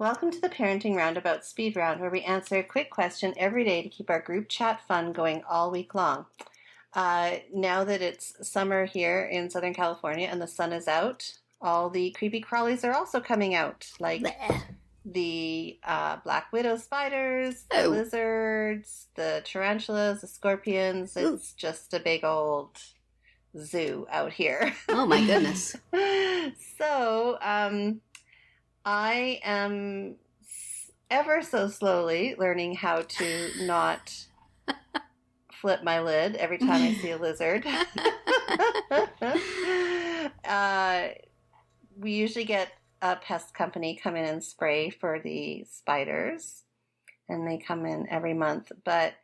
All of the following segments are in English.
Welcome to the Parenting Roundabout Speed Round, where we answer a quick question every day to keep our group chat fun going all week long. Now that it's summer here in Southern California and the sun is out, all the Creepy-Crawlies are also coming out, like the black widow spiders, the lizards, the tarantulas, the scorpions. It's just a big old zoo out here. Oh my goodness. So, I am ever so slowly learning how to not flip my lid every time I see a lizard. We usually get a pest company come in and spray for the spiders, and they come in every month. But,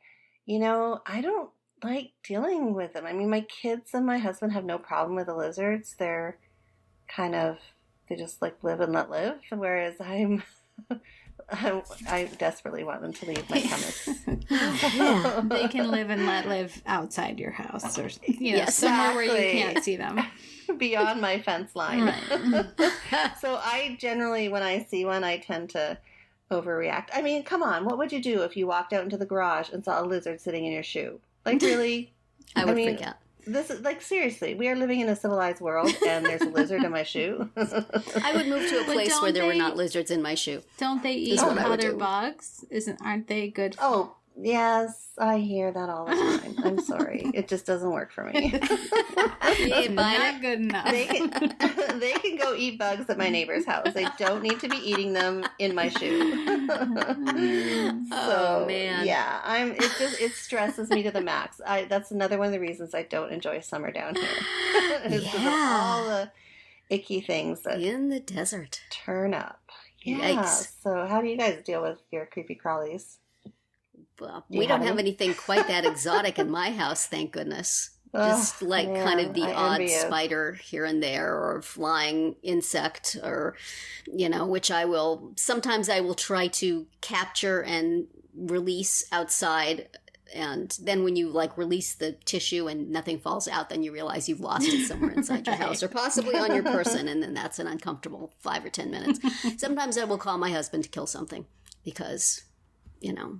I don't like dealing with them. I mean, my kids and my husband have no problem with the lizards. They're they just live and let live, whereas I desperately want them to leave my premise. Yeah, they can live and let live outside your house, or somewhere where you can't see them, beyond my fence line. Right. So I generally, when I see one, I tend to overreact. I mean, come on, what would you do if you walked out into the garage and saw a lizard sitting in your shoe? Like, really? I would freak out. This is seriously, we are living in a civilized world and there's a lizard in my shoe. I would move to a place where there were not lizards in my shoe. Don't they eat other bugs? Aren't they good? Oh, yes, I hear that all the time. I'm sorry. It just doesn't work for me. Not good enough. They can go eat bugs at my neighbor's house. They don't need to be eating them in my shoe. Oh man. Yeah, it stresses me to the max. That's another one of the reasons I don't enjoy summer down here. It's because of all the icky things that in the desert turn up. Yeah. Yikes. So how do you guys deal with your creepy crawlies? Well, we don't have anything quite that exotic in my house, thank goodness. Just kind of the odd spider here and there, or flying insect, or, which sometimes I will try to capture and release outside. And then when you release the tissue and nothing falls out, then you realize you've lost it somewhere inside your house, or possibly on your person. And then that's an uncomfortable 5 or 10 minutes. Sometimes I will call my husband to kill something because...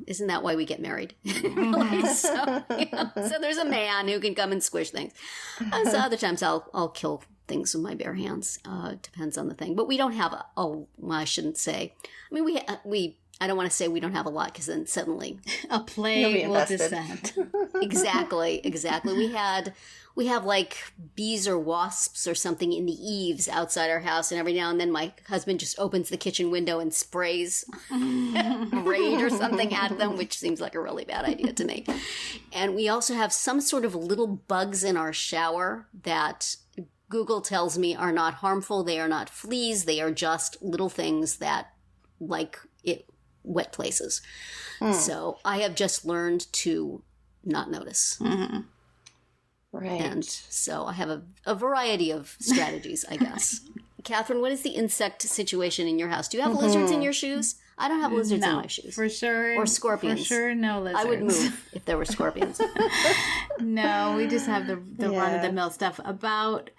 isn't that why we get married? So there's a man who can come and squish things. So other times I'll kill things with my bare hands. Depends on the thing. But we don't have I shouldn't say. I mean, I don't want to say we don't have a lot, because then suddenly a plague will descend. Exactly. We have bees or wasps or something in the eaves outside our house, and every now and then my husband just opens the kitchen window and sprays Raid or something at them, which seems like a really bad idea to me. And we also have some sort of little bugs in our shower that Google tells me are not harmful. They are not fleas. They are just little things that wet places. So I have just learned to not notice. Mm-hmm. Right. And so I have a variety of strategies, I guess. Catherine, what is the insect situation in your house? Do you have lizards in your shoes? I don't have lizards in my shoes. For sure. Or scorpions. For sure, no lizards. I would move if there were scorpions. No, we just have the run-of-the-mill stuff. About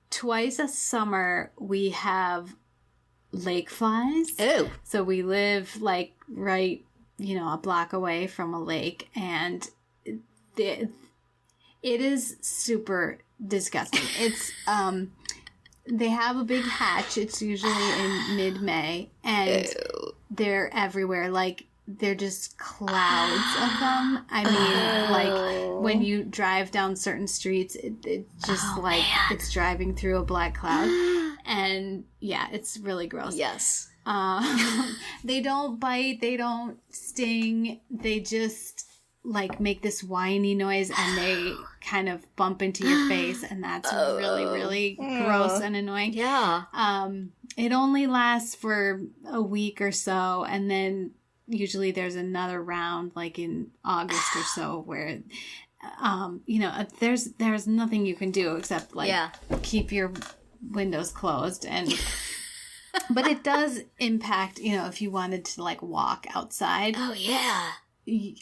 twice a summer, we have lake flies. Oh. So we live right, a block away from a lake, and it is super disgusting. It's they have a big hatch. It's usually in mid-May, and they're everywhere. They're just clouds of them. I mean, when you drive down certain streets, it just it's driving through a black cloud. And yeah, it's really gross. Yes. They don't bite. They don't sting. They just make this whiny noise, and they kind of bump into your face, and that's really, really gross and annoying. Yeah. It only lasts for a week or so, and then usually there's another round, in August or so, where there's nothing you can do except keep your windows closed, and but it does impact, if you wanted to walk outside. Oh yeah.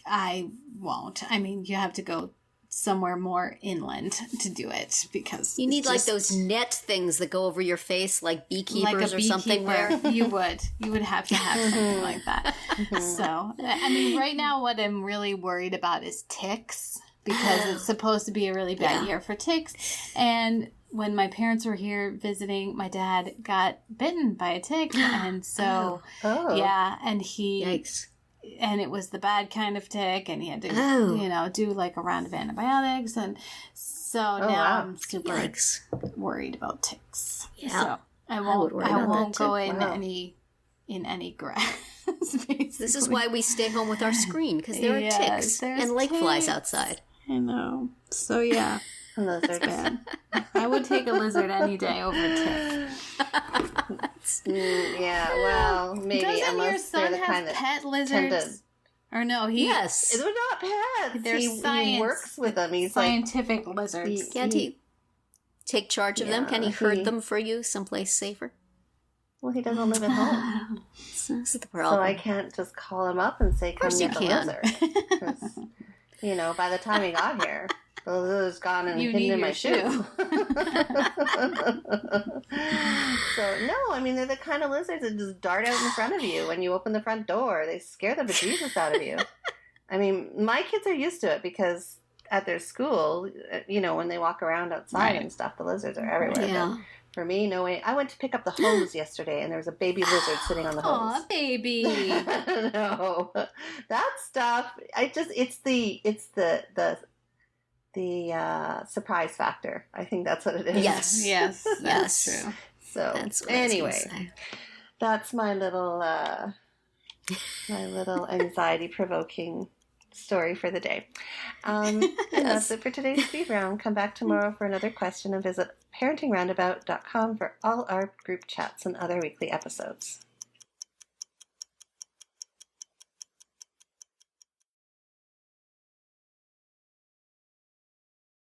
I won't. I mean, you have to go somewhere more inland to do it because you need like those net things that go over your face, like beekeepers or something. Where you would have to have something like that. So, I mean, right now, what I'm really worried about is ticks because it's supposed to be a really bad year for ticks. And when my parents were here visiting, my dad got bitten by a tick, and so and he. Yikes. And it was the bad kind of tick, and he had to, do like a round of antibiotics, and so now I'm super worried about ticks. Yeah, so I won't go in any grass. Basically. This is why we stay home with our screen because there are ticks and lake flies outside. I know. So yeah, lizards. Bad. I would take a lizard any day over a tick. Yeah, well, maybe. Doesn't your son have pet lizards? Or no, yes. They're not pets. He works with them. He's scientific lizards. Can't he take charge of them? Can he herd them for you someplace safer? Well, he doesn't live at home. That's the problem. So I can't just call him up and say, come get the lizard. By the time he got here, the lizard's gone and hidden in my shoe. So, no, I mean, they're the kind of lizards that just dart out in front of you when you open the front door. They scare the bejesus out of you. I mean, my kids are used to it because at their school, when they walk around outside and stuff, the lizards are everywhere. Yeah. But for me, no way. I went to pick up the hose yesterday, and there was a baby lizard sitting on the hose. Aw, baby. No, that stuff. It's the surprise factor. I think that's what it is. Yes, that's true. So anyway, that's my little anxiety-provoking story for the day. And that's it for today's speed round. Come back tomorrow for another question and visit parentingroundabout.com for all our group chats and other weekly episodes.